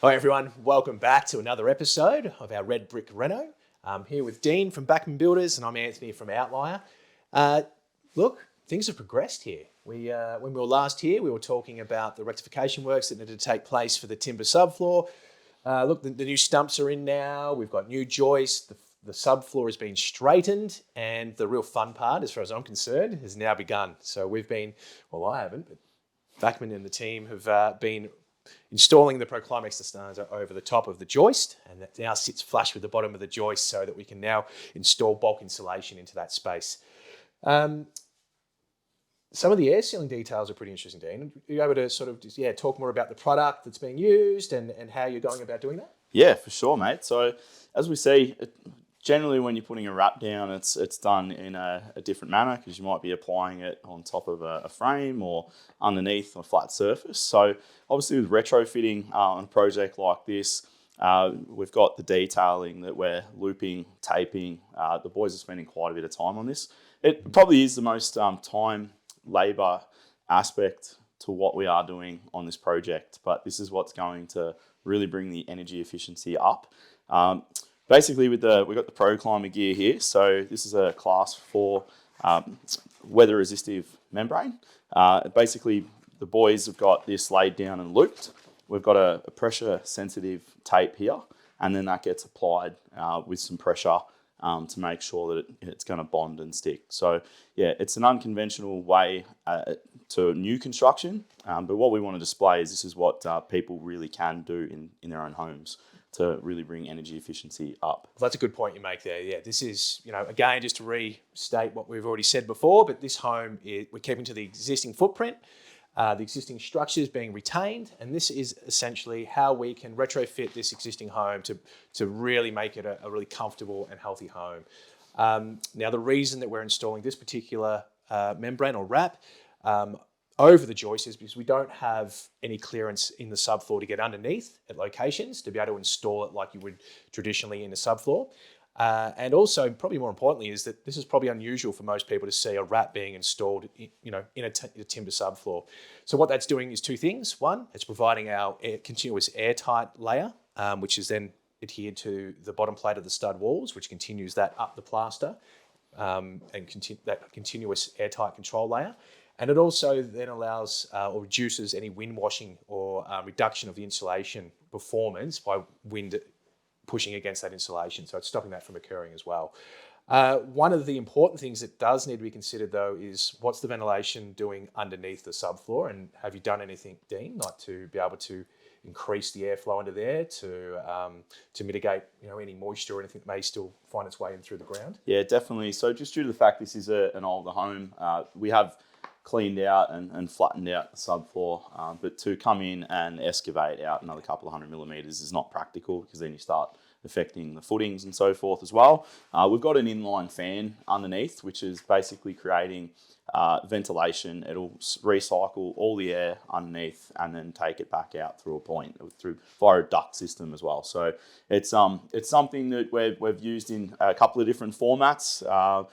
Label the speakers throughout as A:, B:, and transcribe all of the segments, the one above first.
A: Hi everyone, welcome back to another episode of our Red Brick Reno. I'm here with Dean from Backman Builders and I'm Anthony from Outlier. Look, things have progressed here. When we were last here, we were talking about the rectification works that needed to take place for the timber subfloor. Look, the new stumps are in now. We've got new joists. The subfloor has been straightened and the real fun part, as far as I'm concerned, has now begun. So I haven't, but Backman and the team have been installing the Proclimax stanza over the top of the joist, and that now sits flush with the bottom of the joist so that we can now install bulk insulation into that space. Some of the air sealing details are pretty interesting, Dean. Are you able to sort of talk more about the product that's being used and how you're going about doing that?
B: Yeah, for sure, mate. So as we see, generally when you're putting a wrap down, it's done in a different manner because you might be applying it on top of a frame or underneath a flat surface. So obviously with retrofitting on a project like this, we've got the detailing that we're looping, taping. The boys are spending quite a bit of time on this. It probably is the most time, labour aspect to what we are doing on this project, but this is what's going to really bring the energy efficiency up. Basically, we've got the Proclimax gear here. So this is a class 4 weather resistive membrane. Basically, the boys have got this laid down and looped. We've got a pressure sensitive tape here, and then that gets applied with some pressure to make sure that it's going to bond and stick. So yeah, it's an unconventional way to new construction, but what we want to display is this is what people really can do in their own homes to really bring energy efficiency up.
A: Well, that's a good point you make there. Yeah, this is, again, just to restate what we've already said before, but this home, we're keeping to the existing footprint, the existing structures being retained, and this is essentially how we can retrofit this existing home to really make it a really comfortable and healthy home. Now, the reason that we're installing this particular membrane or wrap over the joist is because we don't have any clearance in the subfloor to get underneath at locations to be able to install it like you would traditionally in the subfloor. And also, probably more importantly, is that this is probably unusual for most people to see a wrap being installed in a timber subfloor. So what that's doing is two things. One, it's providing our continuous airtight layer, which is then adhered to the bottom plate of the stud walls, which continues that up the plaster and that continuous airtight control layer. And it also then allows or reduces any wind washing or reduction of the insulation performance by wind pushing against that insulation. So it's stopping that from occurring as well. One of the important things that does need to be considered, though, is what's the ventilation doing underneath the subfloor? And have you done anything, Dean, like to be able to increase the airflow into there to mitigate any moisture or anything that may still find its way in through the ground?
B: Yeah, definitely. So just due to the fact this is an older home, we have cleaned out and flattened out the subfloor, but to come in and excavate out another couple of 100 millimeters is not practical because then you start affecting the footings and so forth as well. We've got an inline fan underneath, which is basically creating ventilation. It'll recycle all the air underneath and then take it back out through a point via a duct system as well. So it's something that we've used in a couple of different formats.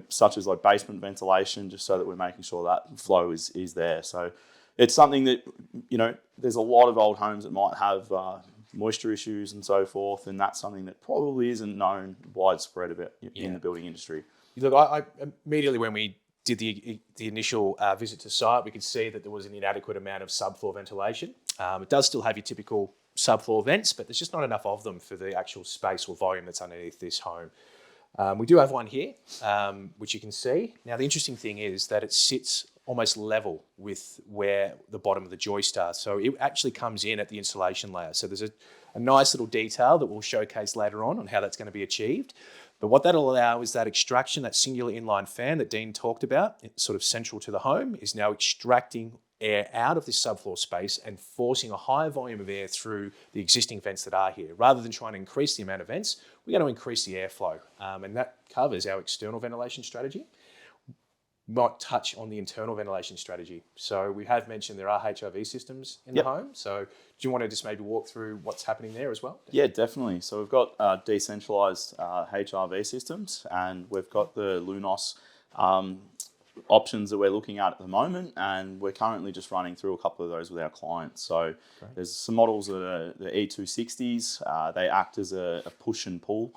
B: Such as like basement ventilation, just so that we're making sure that flow is there. So it's something that, there's a lot of old homes that might have moisture issues and so forth, and that's something that probably isn't known widespread about in the building industry.
A: Look, I immediately when we did the initial visit to site, we could see that there was an inadequate amount of subfloor ventilation. It does still have your typical subfloor vents, but there's just not enough of them for the actual space or volume that's underneath this home. We do have one here, which you can see. Now, the interesting thing is that it sits almost level with where the bottom of the joist are. So it actually comes in at the insulation layer. So there's a nice little detail that we'll showcase later on how that's going to be achieved. But what that'll allow is that extraction, that singular inline fan that Dean talked about, it's sort of central to the home, is now extracting air out of this subfloor space and forcing a higher volume of air through the existing vents that are here. Rather than trying to increase the amount of vents, we're going to increase the airflow. And that covers our external ventilation strategy. Might touch on the internal ventilation strategy. So we have mentioned there are HRV systems in the home. So do you want to just maybe walk through what's happening there as well?
B: Yeah, definitely. So we've got decentralized HRV systems, and we've got the Lunos options that we're looking at the moment, and we're currently just running through a couple of those with our clients. So there's some models that are the E260s. They act as a push and pull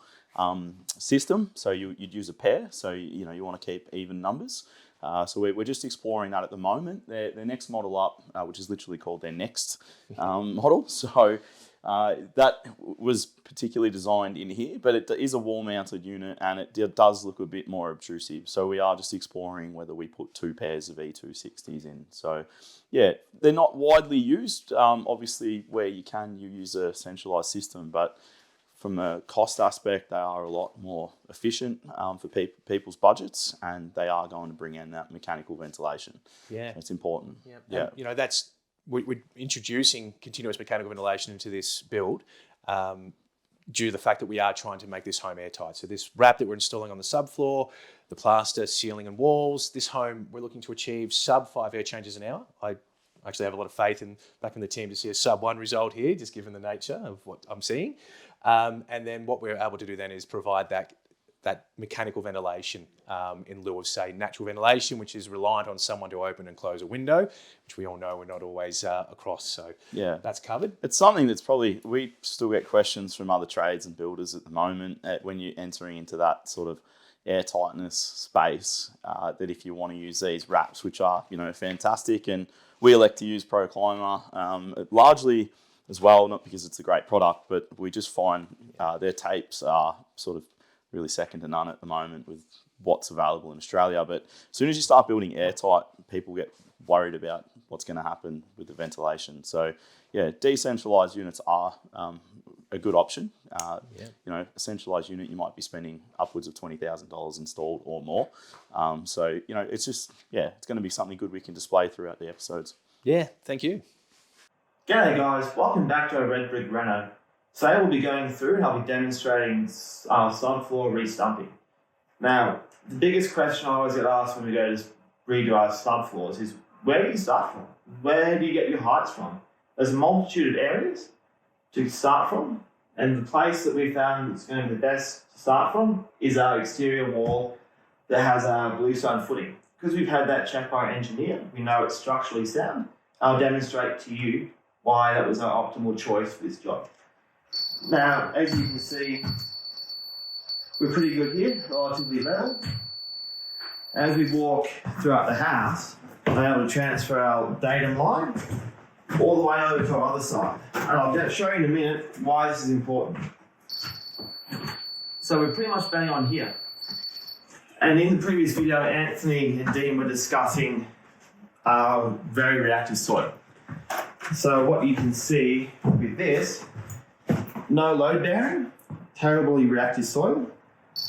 B: system. So you'd use a pair. So you want to keep even numbers. So we're just exploring that at the moment. Their next model up, which is literally called their next model. So that was particularly designed in here, but it is a wall-mounted unit, and it does look a bit more obtrusive. So we are just exploring whether we put 2 pairs of E260s in. So yeah, they're not widely used. Obviously, where you can, you use a centralized system, but from a cost aspect, they are a lot more efficient for people's budgets, and they are going to bring in that mechanical ventilation.
A: Yeah,
B: it's important.
A: Yeah, and, that's we're introducing continuous mechanical ventilation into this build due to the fact that we are trying to make this home airtight. So this wrap that we're installing on the subfloor, the plaster, ceiling and walls, this home we're looking to achieve sub 5 air changes an hour. I actually have a lot of faith back in the team to see a sub 1 result here, just given the nature of what I'm seeing. And then what we're able to do then is provide that mechanical ventilation in lieu of, say, natural ventilation, which is reliant on someone to open and close a window, which we all know we're not always across. So yeah, that's covered.
B: It's something that's probably, we still get questions from other trades and builders at the moment when you're entering into that sort of airtightness space, that if you want to use these wraps, which are, fantastic, and we elect to use ProClimber largely as well, not because it's a great product, but we just find their tapes are sort of really second to none at the moment with what's available in Australia. But as soon as you start building airtight, people get worried about what's going to happen with the ventilation. So yeah, decentralized units are a good option. A centralized unit, you might be spending upwards of $20,000 installed or more. So it's just, it's going to be something good we can display throughout the episodes.
A: Yeah, thank you.
C: G'day guys, welcome back to our Red Brick Reno. Today we'll be going through and I'll be demonstrating subfloor re-stumping. Now, the biggest question I always get asked when we go to redo our subfloors is, where do you start from? Where do you get your heights from? There's a multitude of areas to start from, and the place that we found that's going to be the best to start from is our exterior wall that has our bluestone footing. Because we've had that checked by our engineer, we know it's structurally sound. I'll demonstrate to you why that was our optimal choice for this job. Now, as you can see, we're pretty good here, relatively level. As we walk throughout the house, we're able to transfer our datum line all the way over to our other side. And I'll show you in a minute why this is important. So we're pretty much bang on here. And in the previous video, Anthony and Dean were discussing very reactive soil. So what you can see with this, no load bearing, terribly reactive soil.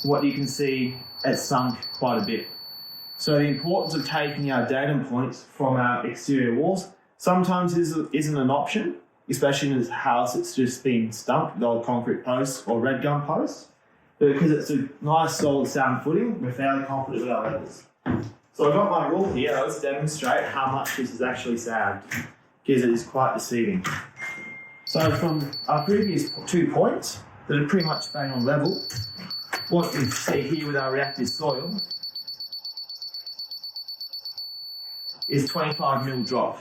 C: What you can see, it's sunk quite a bit. So the importance of taking our datum points from our exterior walls sometimes isn't an option, especially in a house that's just been stumped with old concrete posts or red gum posts. But because it's a nice solid sound footing, we're fairly confident with our levels. So I've got my rule here. Let's demonstrate how much this is actually sagged, because it is quite deceiving. So from our previous 2 points that are pretty much bang on level, what you can see here with our reactive soil is 25 mil drop.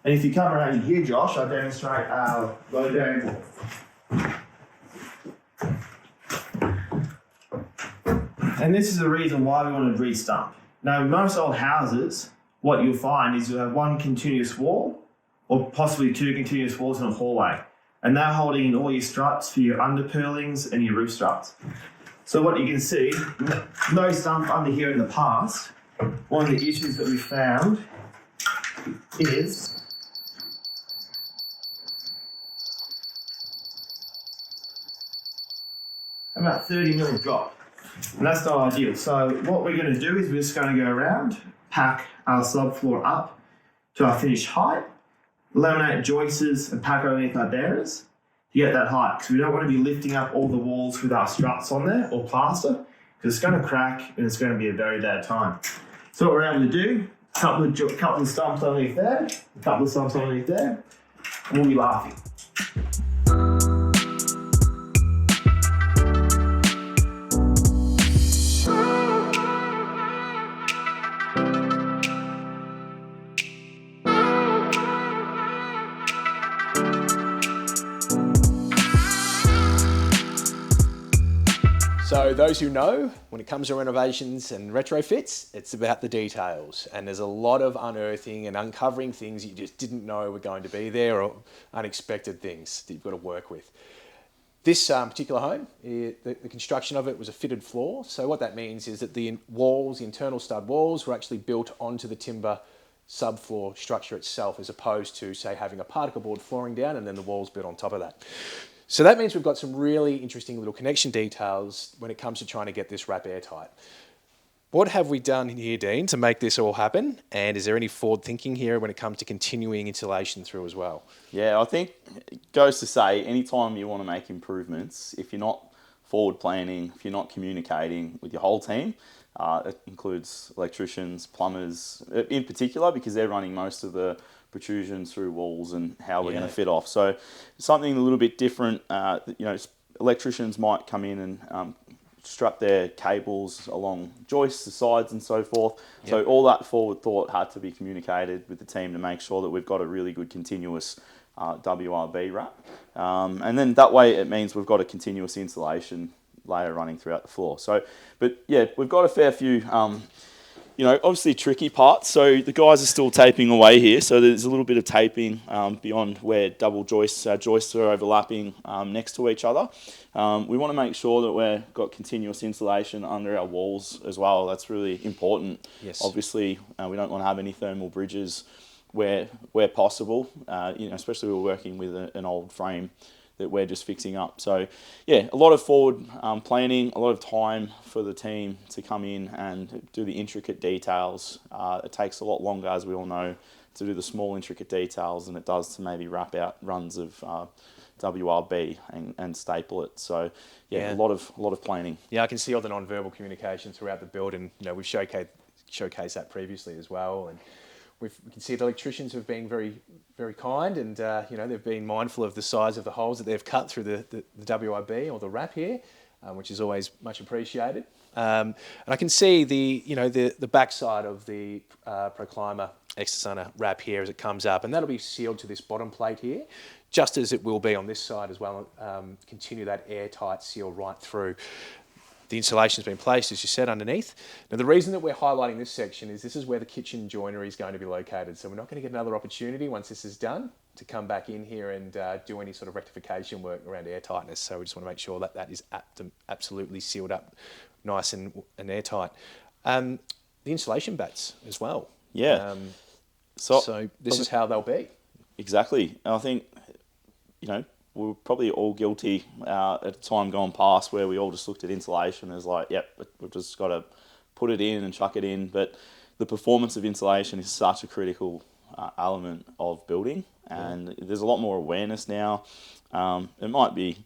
C: And if you come around here, Josh, I'll demonstrate our load bearing wall. And this is the reason why we want to re-stump. Now, in most old houses, what you'll find is you have one continuous wall, or possibly 2 continuous walls in a hallway. And they're holding in all your struts for your underpurlings and your roof struts. So what you can see, no stump under here in the past. One of the issues that we found is about 30 mil drop. And that's not ideal. So what we're going to do is we're just going to go around, pack our subfloor up to our finished height, laminate joists and pack underneath our bearers to get that height, because we don't want to be lifting up all the walls with our struts on there or plaster, because it's going to crack and it's going to be a very bad time. So what we're able to do, a couple of stumps underneath there, a couple of stumps underneath there, and we'll be laughing.
A: So those who know, when it comes to renovations and retrofits, it's about the details. And there's a lot of unearthing and uncovering things you just didn't know were going to be there, or unexpected things that you've got to work with. This particular home, the construction of it was a fitted floor. So what that means is that the walls, the internal stud walls, were actually built onto the timber subfloor structure itself, as opposed to, say, having a particle board flooring down and then the walls built on top of that. So that means we've got some really interesting little connection details when it comes to trying to get this wrap airtight. What have we done here, Dean, to make this all happen? And is there any forward thinking here when it comes to continuing insulation through as well?
B: Yeah, I think it goes to say, anytime you want to make improvements, if you're not forward planning, if you're not communicating with your whole team, it includes electricians, plumbers, in particular, because they're running most of the protrusions through walls and how we're going to fit off. So something a little bit different. Electricians might come in and strap their cables along joists, the sides, and so forth. Yep. So all that forward thought had to be communicated with the team to make sure that we've got a really good continuous WRB wrap. And then that way it means we've got a continuous insulation layer running throughout the floor. So, but yeah, we've got a fair few obviously tricky parts. So the guys are still taping away here. So there's a little bit of taping beyond where double joists are overlapping next to each other. We want to make sure that we've got continuous insulation under our walls as well. That's really important.
A: Yes.
B: Obviously, we don't want to have any thermal bridges where possible. Especially we're working with an old frame that we're just fixing up. So yeah, a lot of forward planning, a lot of time for the team to come in and do the intricate details. It takes a lot longer, as we all know, to do the small intricate details than it does to maybe wrap out runs of WRB and staple it. So yeah, a lot of planning.
A: Yeah, I can see all the non-verbal communication throughout the build, and we've showcased that previously as well. And we can see the electricians have been very, very kind, and they've been mindful of the size of the holes that they've cut through the WRB or the wrap here, which is always much appreciated. And I can see the backside of the Proclima Exosana wrap here as it comes up, and that'll be sealed to this bottom plate here, just as it will be on this side as well. Continue that airtight seal right through. The insulation's been placed, as you said, underneath. Now, the reason that we're highlighting this section is this is where the kitchen joinery is going to be located. So we're not going to get another opportunity once this is done to come back in here and do any sort of rectification work around airtightness. So we just want to make sure that that is absolutely sealed up nice and airtight. The insulation bats as well.
B: Yeah.
A: So this is how they'll be.
B: Exactly. And I think, we were probably all guilty at a time gone past where we all just looked at insulation as like, yep, we've just got to put it in and chuck it in. But the performance of insulation is such a critical element of building, and there's a lot more awareness now. It might be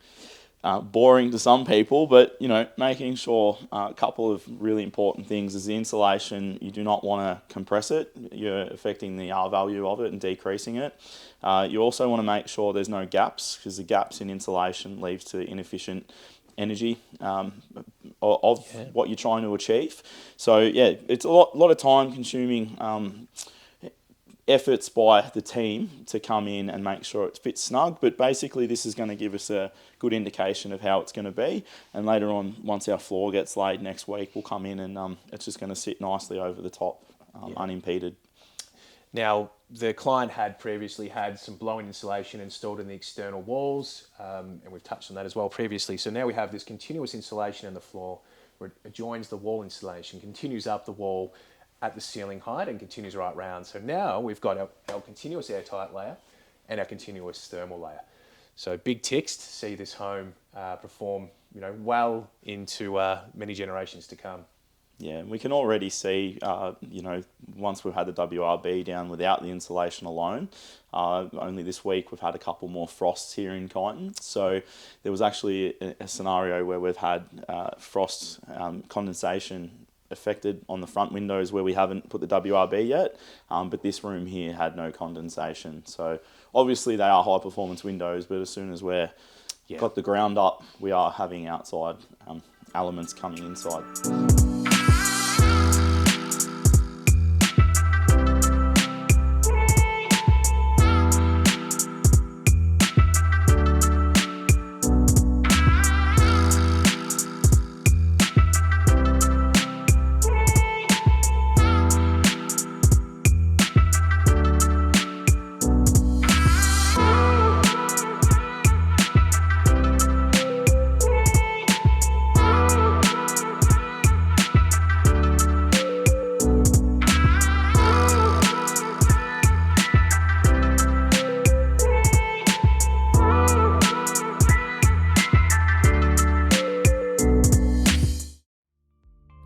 B: boring to some people, but making sure a couple of really important things is the insulation. You do not want to compress it. You're affecting the R value of it and decreasing it. You also want to make sure there's no gaps, because the gaps in insulation leads to inefficient energy of what you're trying to achieve. So yeah, it's a lot of time consuming efforts by the team to come in and make sure it fits snug, but basically this is going to give us a good indication of how it's going to be, and later on, once our floor gets laid next week, we'll come in and it's just going to sit nicely over the top, unimpeded.
A: Now, the client had previously had some blow-in insulation installed in the external walls, and we've touched on that as well previously. So now we have this continuous insulation in the floor where it adjoins the wall insulation, continues up the wall at the ceiling height and continues right round. So now we've got our continuous airtight layer and our continuous thermal layer. So big ticks to see this home perform, well into many generations to come.
B: Yeah, we can already see, once we've had the WRB down without the insulation alone, only this week we've had a couple more frosts here in Kyneton. So there was actually a scenario where we've had frost condensation affected on the front windows where we haven't put the WRB yet, but this room here had no condensation. So obviously they are high performance windows, but as soon as we're got the ground up, we are having outside elements coming inside.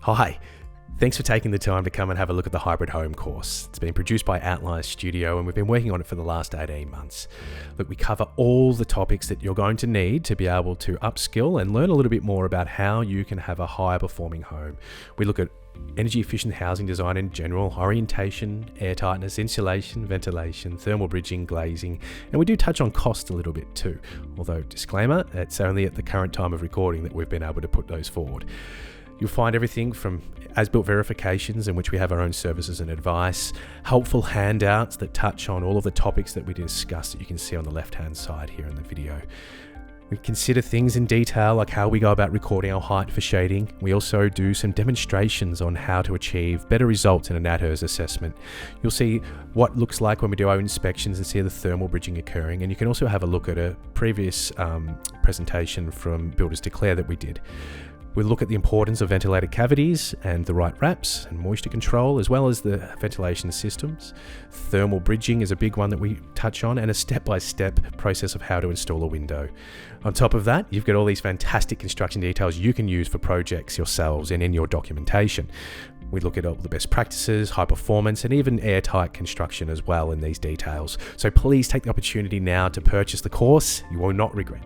A: Hi, thanks for taking the time to come and have a look at the Hybrid Home course. It's been produced by Outlier Studio and we've been working on it for the last 18 months. Look, we cover all the topics that you're going to need to be able to upskill and learn a little bit more about how you can have a higher performing home. We look at energy efficient housing design in general, orientation, airtightness, insulation, ventilation, thermal bridging, glazing, and we do touch on cost a little bit too. Although, disclaimer, it's only at the current time of recording that we've been able to put those forward. You'll find everything from as-built verifications in which we have our own services and advice, helpful handouts that touch on all of the topics that we discussed that you can see on the left-hand side here in the video. We consider things in detail like how we go about recording our height for shading. We also do some demonstrations on how to achieve better results in a NatHERS assessment. You'll see what looks like when we do our inspections and see the thermal bridging occurring, and you can also have a look at a previous presentation from Builders Declare that we did. We'll look at the importance of ventilated cavities and the right wraps and moisture control, as well as the ventilation systems. Thermal bridging is a big one that we touch on, and a step-by-step process of how to install a window. On top of that, you've got all these fantastic construction details you can use for projects yourselves and in your documentation. We look at all the best practices, high performance, and even airtight construction as well in these details. So please take the opportunity now to purchase the course. You will not regret.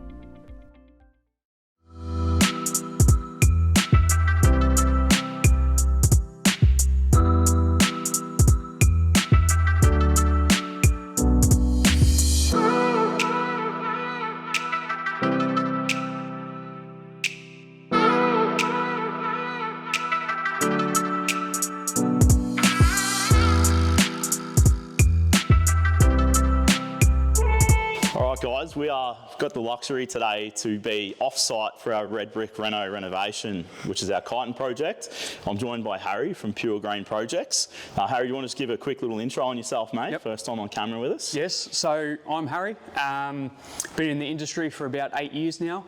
B: Guys, we are got the luxury today to be off-site for our red brick Reno renovation, which is our chitin project. I'm joined by Harry from Pure Grain Projects. Harry, you want to just give a quick little intro on yourself, mate?
D: Yep.
B: First time on camera with us.
D: Yes, so I'm Harry. Been in the industry for about 8 years now,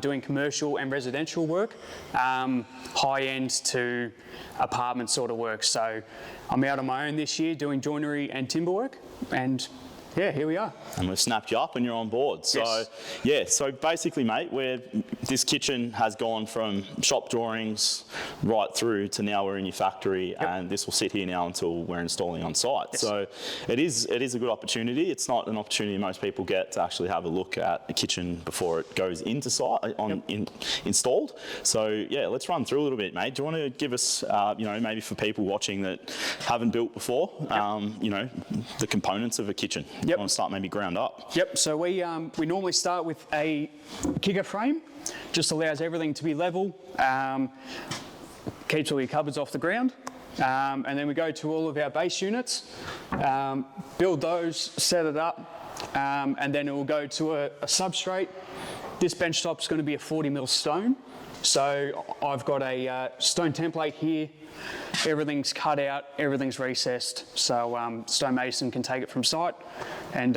D: doing commercial and residential work, high-end to apartment sort of work. So I'm out on my own this year doing joinery and timber work, and yeah, here we are.
B: And we've snapped you up and you're on board. So,
D: yes.
B: Yeah, so basically, mate, this kitchen has gone from shop drawings right through to now we're in your factory,
D: yep.
B: And this will sit here now until we're installing on site.
D: Yes.
B: So it is a good opportunity. It's not an opportunity most people get to actually have a look at a kitchen before it goes into site, installed. So yeah, let's run through a little bit, mate. Do you want to give us, maybe for people watching that haven't built before, the components of a kitchen?
D: Yep.
B: You want to start maybe ground up?
D: Yep, so we normally start with a kicker frame, just allows everything to be level, keeps all your cupboards off the ground, and then we go to all of our base units, build those, set it up, and then it will go to a substrate. This bench top's going to be a 40mm stone, so I've got a stone template here. Everything's cut out, everything's recessed, so stonemason can take it from site and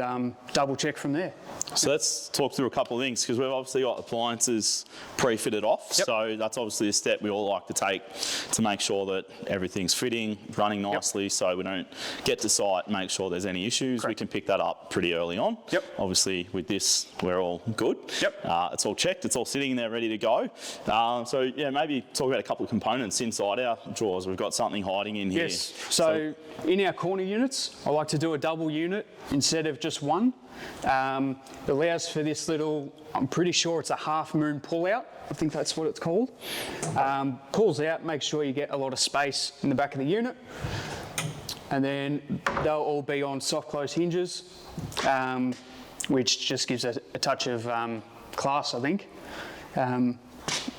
D: double check from there.
B: So let's talk through a couple of things, because we've obviously got appliances pre-fitted off.
D: Yep.
B: So that's obviously a step we all like to take to make sure that everything's fitting, running nicely,
D: yep.
B: So we don't get to site, make sure there's any issues.
D: Correct.
B: We can pick that up pretty early on.
D: Yep.
B: Obviously with this, we're all good.
D: Yep.
B: It's all checked, it's all sitting there ready to go. So yeah, maybe talk about a couple of components inside our drawers. We've got something hiding in here.
D: Yes, so in our corner units, I like to do a double unit instead of just one. It allows for this little, I'm pretty sure it's a half moon pull out. I think that's what it's called. Pulls out, make sure you get a lot of space in the back of the unit. And then they'll all be on soft close hinges, which just gives a touch of class, I think.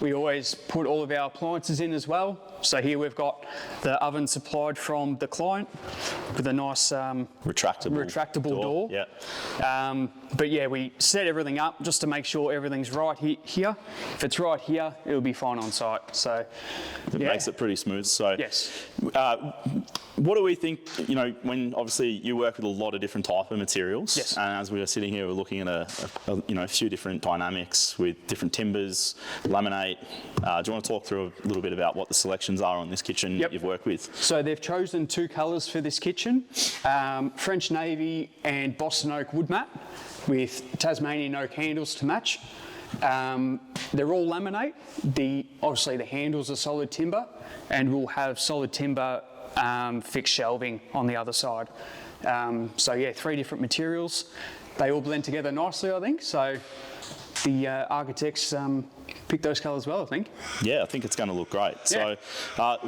D: We always put all of our appliances in as well. So here we've got the oven supplied from the client with a nice retractable door.
B: Yeah.
D: But yeah, we set everything up just to make sure everything's right here. If it's right here, it'll be fine on site. So
B: it makes it pretty smooth. So
D: yes.
B: What do we think, when obviously you work with a lot of different type of materials,
D: yes.
B: And as we are sitting here, we're looking at a few different dynamics with different timbers, laminate. Do you want to talk through a little bit about what the selections are on this kitchen
D: Yep.
B: you've worked with?
D: So they've chosen two colours for this kitchen, French navy and Boston oak wood mat with Tasmanian oak handles to match. They're all laminate. Obviously the handles are solid timber, and we'll have solid timber fixed shelving on the other side. So yeah, 3 different materials. They all blend together nicely, I think. So the architects picked those colours well, I think.
B: Yeah, I think it's going to look great.
D: Yeah.
B: So,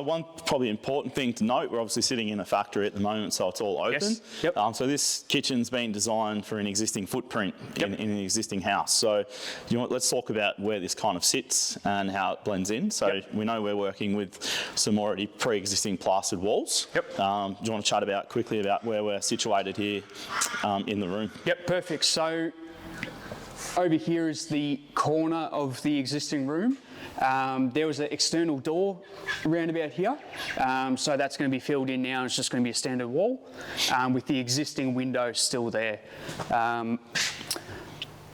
B: one probably important thing to note, we're obviously sitting in a factory at the moment, so it's all open.
D: Yes. Yep.
B: So this kitchen's been designed for an existing footprint in an existing house. So, let's talk about where this kind of sits and how it blends in. So we know we're working with some already pre-existing plastered walls.
D: Yep.
B: Do you want to chat quickly about where we're situated here in the room?
D: Yep, perfect. So over here is the corner of the existing room. There was an external door around about here, so that's going to be filled in now, and it's just going to be a standard wall with the existing window still there.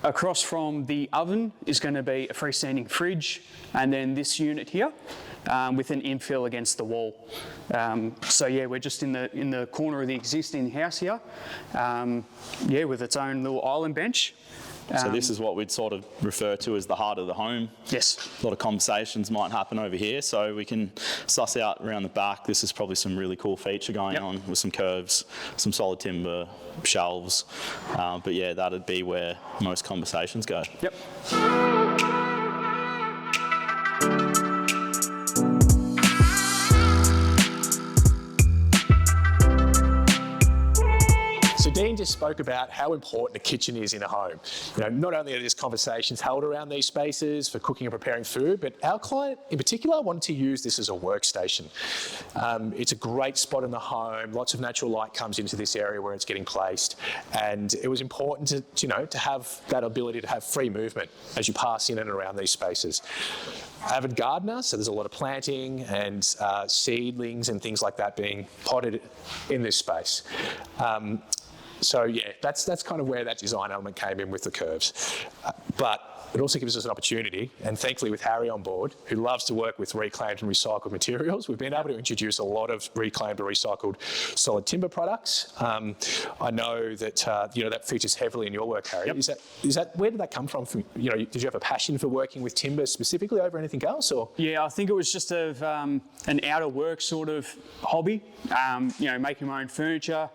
D: Across from the oven is going to be a freestanding fridge, and then this unit here with an infill against the wall. So yeah, we're just in the corner of the existing house here, with its own little island bench.
B: So this is what we'd sort of refer to as the heart of the home.
D: Yes.
B: A lot of conversations might happen over here, so we can suss out around the back. This is probably some really cool feature going on with some curves, some solid timber, shelves. But yeah, that'd be where most conversations go.
D: Yep.
A: So Dean just spoke about how important a kitchen is in a home. Not only are there conversations held around these spaces for cooking and preparing food, but our client in particular wanted to use this as a workstation. It's a great spot in the home. Lots of natural light comes into this area where it's getting placed, and it was important to have that ability to have free movement as you pass in and around these spaces. Avid gardener, so there's a lot of planting and seedlings and things like that being potted in this space. So yeah, that's kind of where that design element came in with the curves. But it also gives us an opportunity, and thankfully with Harry on board, who loves to work with reclaimed and recycled materials, we've been able to introduce a lot of reclaimed or recycled solid timber products. I know that that features heavily in your work, Harry.
D: Yep.
A: Is that where did that come from? Did you have a passion for working with timber specifically over anything else, or?
D: Yeah, I think it was just an outer work sort of hobby. Making my own furniture,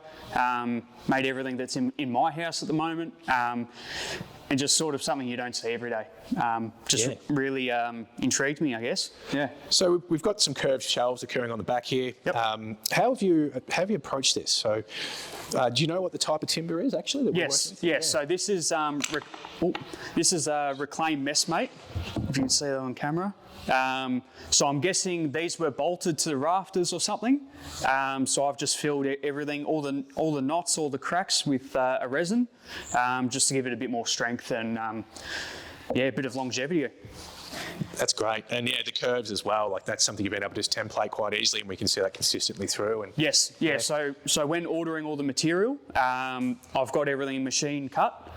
D: made everything that's in my house at the moment. And just sort of something you don't see every day. Really intrigued me, I guess. Yeah. So
A: we've got some curved shelves occurring on the back here.
D: Yep.
A: How have you approached this? So do you know what the type of timber is actually that we're working with?
D: Yes. So this is reclaimed messmate, if you can see that on camera. So I'm guessing these were bolted to the rafters or something. So I've just filled everything, all the knots, all the cracks with a resin, just to give it a bit more strength and a bit of longevity.
A: That's great. And yeah, the curves as well, like that's something you've been able to just template quite easily, and we can see that consistently through. And
D: yes, yeah. So when ordering all the material, I've got everything machine cut.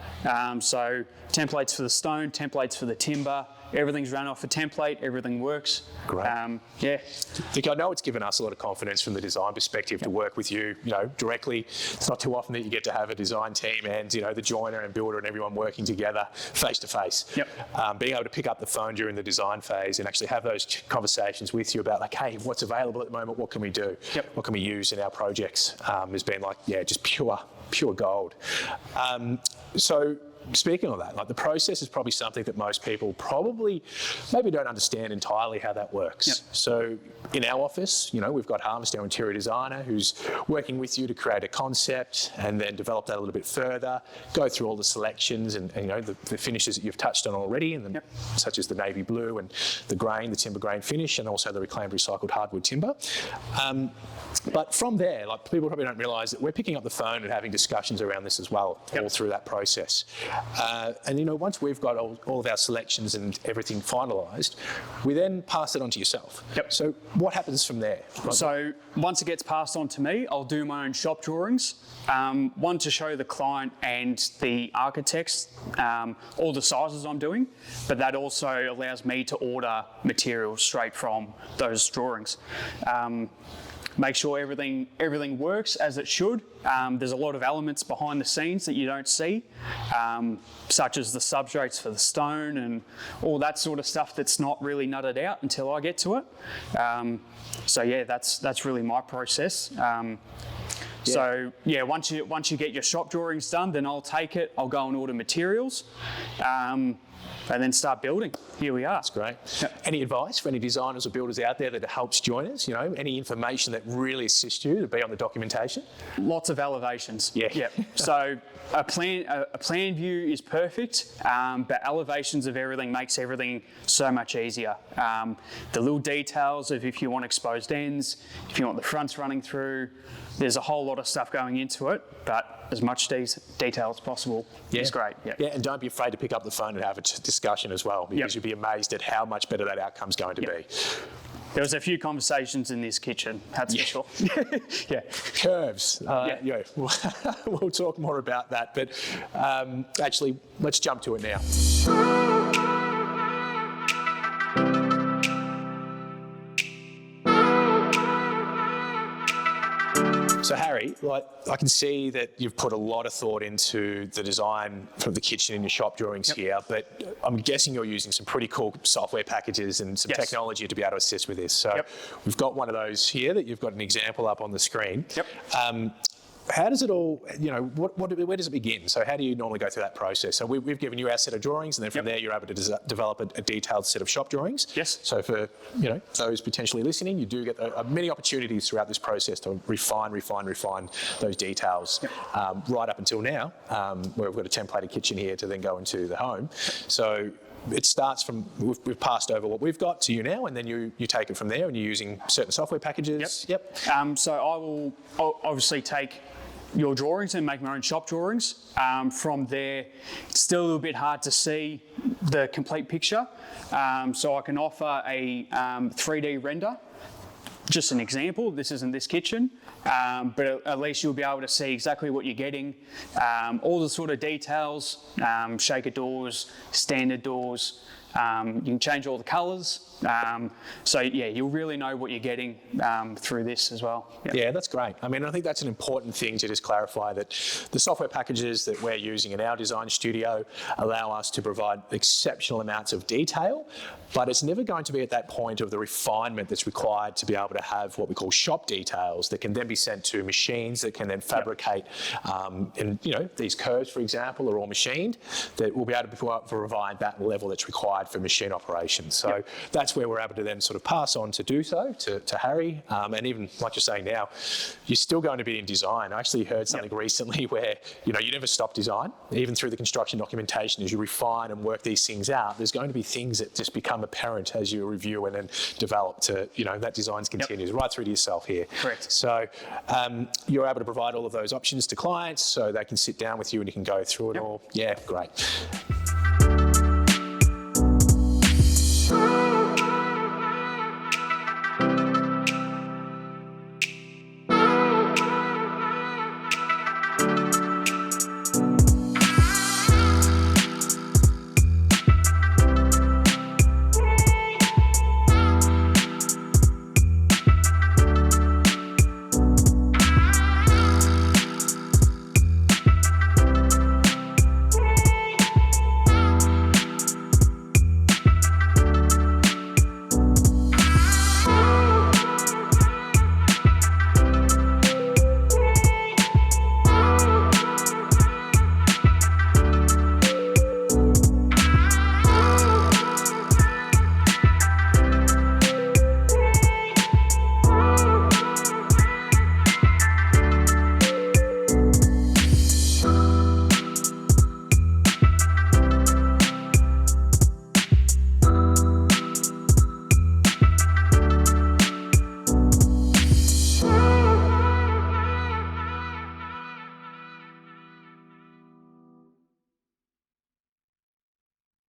D: So templates for the stone, templates for the timber, everything's run off a template, everything works.
A: Great. I know it's given us a lot of confidence from the design perspective to work with you, directly. It's not too often that you get to have a design team and, the joiner and builder and everyone working together face to face.
D: Yep.
A: Being able to pick up the phone during the design phase and actually have those conversations with you about like, hey, what's available at the moment? What can we do?
D: Yep.
A: What can we use in our projects? Has been like, just pure gold. So speaking of that, like the process is probably something that most people maybe don't understand entirely how that works.
D: Yep.
A: So in our office, we've got Harvest, our interior designer, who's working with you to create a concept and then develop that a little bit further, go through all the selections and the finishes that you've touched on already, and such as the navy blue and the timber grain finish, and also the reclaimed recycled hardwood timber. But from there, like people probably don't realise that we're picking up the phone and having discussions around this as well, all through that process. And once we've got all of our selections and everything finalised, we then pass it on to yourself.
D: Yep.
A: So what happens from there?
D: So once it gets passed on to me, I'll do my own shop drawings. One to show the client and the architects all the sizes I'm doing, but that also allows me to order materials straight from those drawings. make sure everything works as it should. There's a lot of elements behind the scenes that you don't see, such as the substrates for the stone and all that sort of stuff that's not really nutted out until I get to it. So yeah, that's really my process. So yeah, once you get your shop drawings done, then I'll take it, I'll go and order materials, and then start building. Here we are.
A: That's great. Any advice for any designers or builders out there that helps joiners? Any information that really assists you to be on the documentation?
D: Lots of elevations.
A: Yeah.
D: So a plan view is perfect, but elevations of everything makes everything so much easier. The little details of if you want exposed ends, if you want the fronts running through, there's a whole lot of stuff going into it, but as much detail as possible is great.
A: Yeah, and don't be afraid to pick up the phone and have a discussion as well, because you'll be amazed at how much better that outcome's going to be.
D: There was a few conversations in this kitchen, that's for sure. Yeah.
A: Curves. We'll talk more about that, but actually, let's jump to it now. So Harry, I can see that you've put a lot of thought into the design for the kitchen in your shop drawings here, but I'm guessing you're using some pretty cool software packages and some technology to be able to assist with this. So we've got one of those here that you've got an example up on the screen. How does it all, where does it begin? So how do you normally go through that process? So we've given you our set of drawings, and then from there you're able to develop a detailed set of shop drawings.
D: Yes.
A: So for those potentially listening, you do get many opportunities throughout this process to refine those details right up until now, where we've got a templated kitchen here to then go into the home. So it starts from, we've passed over what we've got to you now, and then you take it from there, and you're using certain software packages.
D: So I will obviously take your drawings and make my own shop drawings. From there, it's still a little bit hard to see the complete picture. So I can offer a 3D render. Just an example, this isn't this kitchen, but at least you'll be able to see exactly what you're getting, all the sort of details, shaker doors, standard doors, you can change all the colours. So yeah, you'll really know what you're getting through this as well.
A: Yeah, that's great. I mean, I think that's an important thing to just clarify, that the software packages that we're using in our design studio allow us to provide exceptional amounts of detail, but it's never going to be at that point of the refinement that's required to be able to have what we call shop details that can then be sent to machines that can then fabricate, and these curves, for example, are all machined, that will be able to provide that level that's required for machine operations. So that's where we're able to then sort of pass on to do so to Harry. And even like you're saying now, you're still going to be in design. I actually heard something recently where, you never stop design. Even through the construction documentation, as you refine and work these things out, there's going to be things that just become apparent as you review and then develop to, that design continues right through to yourself here.
D: Correct.
A: So you're able to provide all of those options to clients so they can sit down with you and you can go through it all. Yeah, great.